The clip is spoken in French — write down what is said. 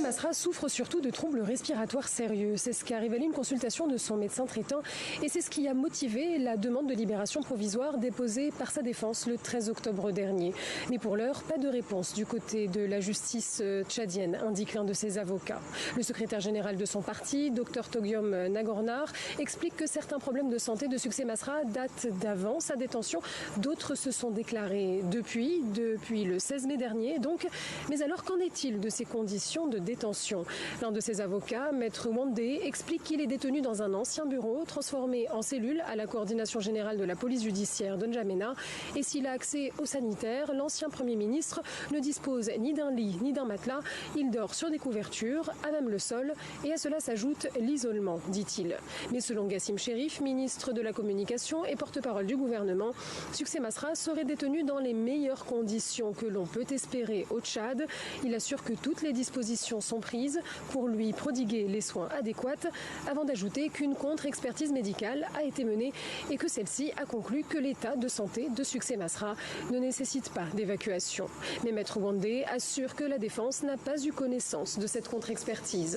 Masra souffre surtout de troubles respiratoires sérieux. C'est ce qu'a révélé une consultation de son médecin traitant et c'est ce qui a motivé la demande de libération provisoire déposée par sa défense le 13 octobre dernier. Mais pour l'heure, pas de réponse du côté de la justice tchadienne, indique l'un de ses avocats. Le secrétaire général de son parti, Dr Togiom Nagornar, explique que certains problèmes de santé de Succès Masra datent d'avant sa détention. D'autres se sont déclarés depuis le 16 mai dernier. Donc, mais alors qu'en est-il de ces conditions de détention? L'un de ses avocats, Maître Wandé, explique qu'il est détenu dans un ancien bureau transformé en cellule à la coordination générale de la police judiciaire de N'Djamena. Et s'il a accès aux sanitaires, l'ancien Premier ministre ne dispose ni d'un lit ni d'un matelas. Il dort sur des couvertures, à même le sol, et à cela s'ajoute l'isolement, dit-il. Mais selon Gassim Chérif, ministre de la Communication et porte-parole du gouvernement, Succès Masra serait détenu dans les meilleures conditions que l'on peut espérer au Tchad. Il assure que toutes les dispositions sont prises pour lui prodiguer les soins adéquats, avant d'ajouter qu'une contre-expertise médicale a été menée et que celle-ci a conclu que l'état de santé de Succès Masra ne nécessite pas d'évacuation. Mais Maître Wandé assure que la défense n'a pas eu connaissance de cette contre-expertise.